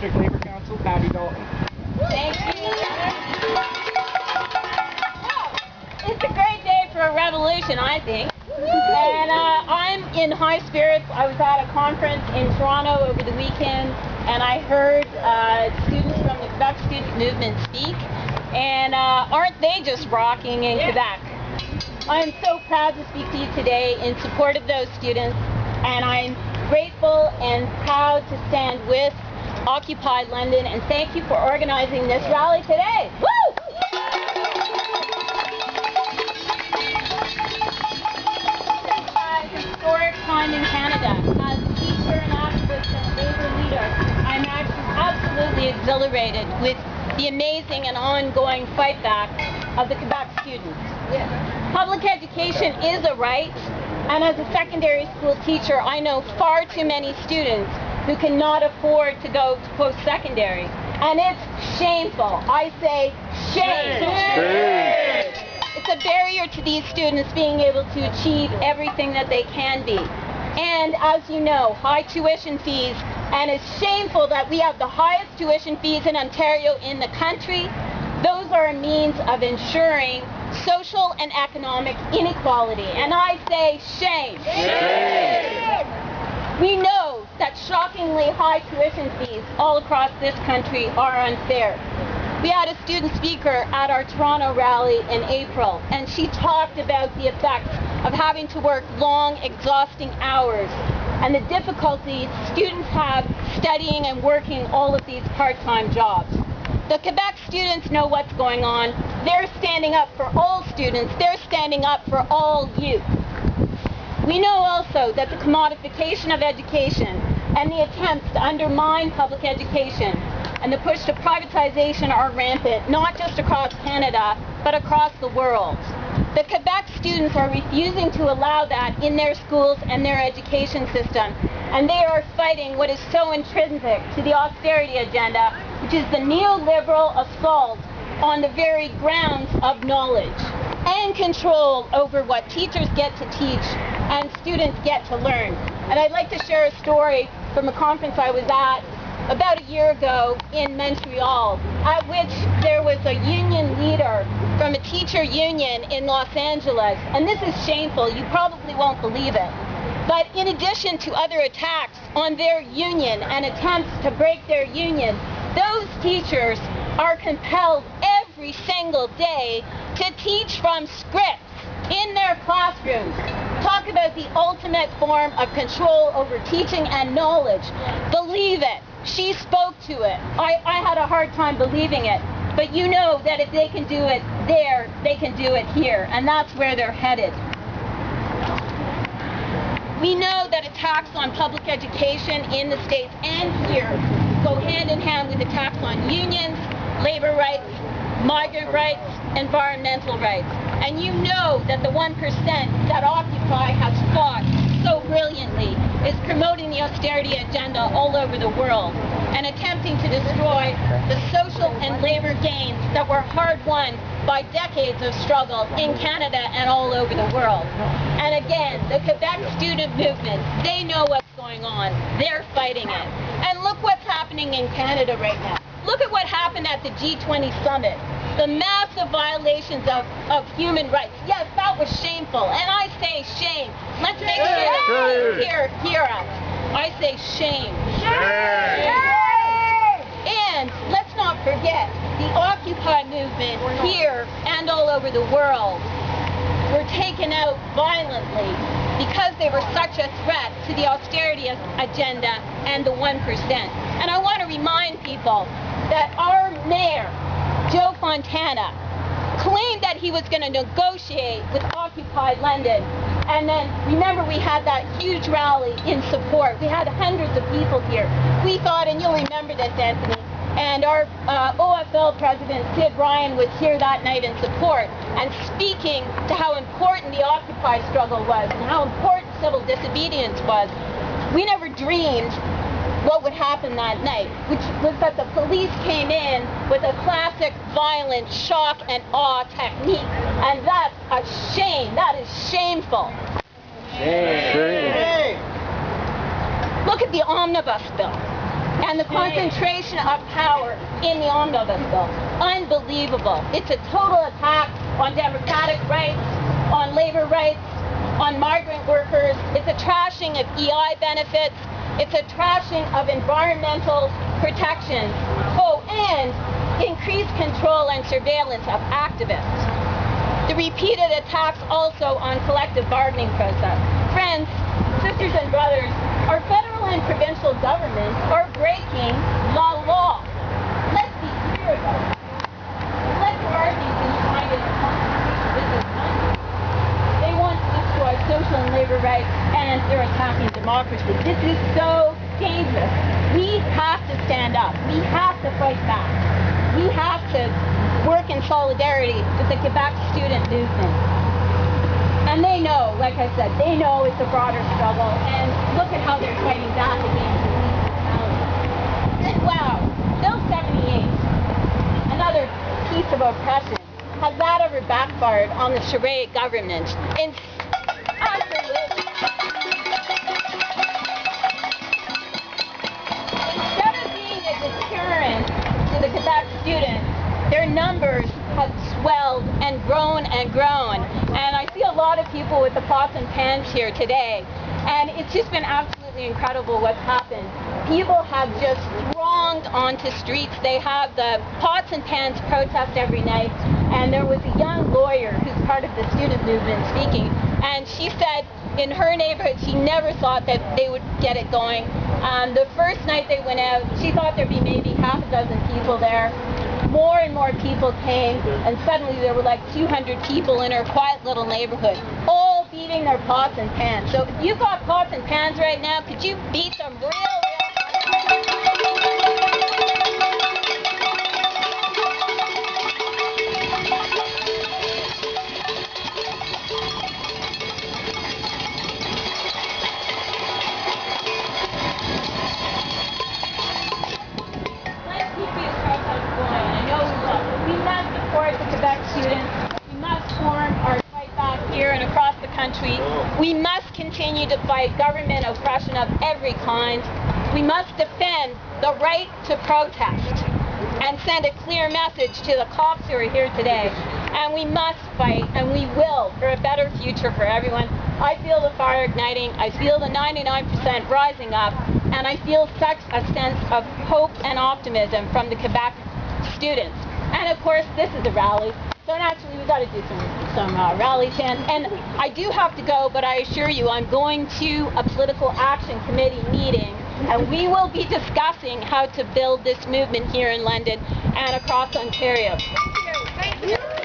District Labour Council, Patti Dalton. Thank you. Well, it's a great day for a revolution, I think. And I'm in high spirits. I was at a conference in Toronto over the weekend, and I heard students from the Quebec student movement speak. And aren't they just rocking in Quebec? I'm so proud to speak to you today in support of those students, and I'm grateful and proud to stand with Occupy London, and thank you for organizing this rally today. Woo! It's a historic time in Canada. As a teacher and activist and labor leader, I'm absolutely exhilarated with the amazing and ongoing fight back of the Quebec students. Public education is a right, and as a secondary school teacher, I know far too many students who cannot afford to go to post-secondary. And it's shameful. I say shame. Shame. It's a barrier to these students being able to achieve everything that they can be. And as you know, high tuition fees, and it's shameful that we have the highest tuition fees in Ontario in the country. Those are a means of ensuring social and economic inequality. And I say shame. Shame. We know that shockingly high tuition fees all across this country are unfair. We had a student speaker at our Toronto rally in April, and she talked about the effects of having to work long, exhausting hours and the difficulties students have studying and working all of these part-time jobs. The Quebec students know what's going on. They're standing up for all students. They're standing up for all youth. We know also that the commodification of education and the attempts to undermine public education and the push to privatization are rampant, not just across Canada, but across the world. The Quebec students are refusing to allow that in their schools and their education system, and they are fighting what is so intrinsic to the austerity agenda, which is the neoliberal assault on the very grounds of knowledge and control over what teachers get to teach and students get to learn. And I'd like to share a story from a conference I was at about a year ago in Montreal, at which there was a union leader from a teacher union in Los Angeles. And this is shameful, you probably won't believe it. But in addition to other attacks on their union and attempts to break their union, those teachers are compelled every single day to teach from scripts in their classrooms. Talk about the ultimate form of control over teaching and knowledge. Believe it. She spoke to it. I had a hard time believing it. But you know that if they can do it there, they can do it here. And that's where they're headed. We know that attacks on public education in the States and here go hand in hand with attacks on unions, labor rights, migrant rights, environmental rights. And you know that the 1% that Occupy has fought so brilliantly is promoting the austerity agenda all over the world and attempting to destroy the social and labor gains that were hard-won by decades of struggle in Canada and all over the world. And again, the Quebec student movement, they know what's going on. They're fighting it. And look what's happening in Canada right now. Look at what happened at the G20 summit. The massive violations of human rights. Yes, that was shameful. And I say shame. Let's make sure that hear us. I say shame. And let's not forget, the Occupy movement here and all over the world were taken out violently because they were such a threat to the austerity agenda and the 1%. And I want to remind people that our mayor, Joe Fontana, claimed that he was going to negotiate with Occupy London. And then, remember, we had that huge rally in support. We had hundreds of people here. We thought, and you'll remember this, Anthony, and our OFL president, Sid Ryan, was here that night in support and speaking to how important the Occupy struggle was and how important civil disobedience was. We never dreamed what would happen that night, which was that the police came in with a classic violent shock and awe technique. And that's a shame. That is shameful. Shame. Look at the omnibus bill. and the concentration of power in the omnibus bill. Unbelievable. It's a total attack on democratic rights, on labor rights, on migrant workers. It's a trashing of EI benefits. It's a trashing of environmental protections. Oh, and increased control and surveillance of activists. The repeated attacks also on collective bargaining process. Friends, sisters and brothers, our federal and provincial governments are breaking the law. Let's be clear about it. Collective bargaining is enshrined in the Constitution. This is nonsense. They want to destroy social and labor rights, and they're attacking democracy. This is so dangerous. We have to stand up. We have to fight back. We have to work in solidarity with the Quebec student movement. And they know, like I said, they know it's a broader struggle, and look at how they're fighting back against police brutality. And wow, Bill 78, another piece of oppression, has that ever backfired on the Charest government? Absolutely. Instead of being a deterrent to the Quebec students, their numbers have swelled and grown and grown. And I see a lot of people with the pots and pans here today. And it's just been absolutely incredible what's happened. People have just thronged onto streets. They have the pots and pans protest every night. And there was a young lawyer who's part of the student movement speaking. And she said in her neighborhood she never thought that they would get it going. The first night they went out, she thought there'd be maybe half a dozen people there. More and more people came, and suddenly there were like 200 people in her quiet little neighborhood, all beating their pots and pans. So if you've got pots and pans right now, could you beat them real country. We must continue to fight government oppression of every kind. We must defend the right to protest and send a clear message to the cops who are here today. And we must fight, and we will, for a better future for everyone. I feel the fire igniting. I feel the 99% rising up, and I feel such a sense of hope and optimism from the Quebec students. And of course, this is a rally. So naturally, we've got to do some rally chants. And I do have to go, but I assure you, I'm going to a political action committee meeting, and we will be discussing how to build this movement here in London and across Ontario. Thank you. Thank you.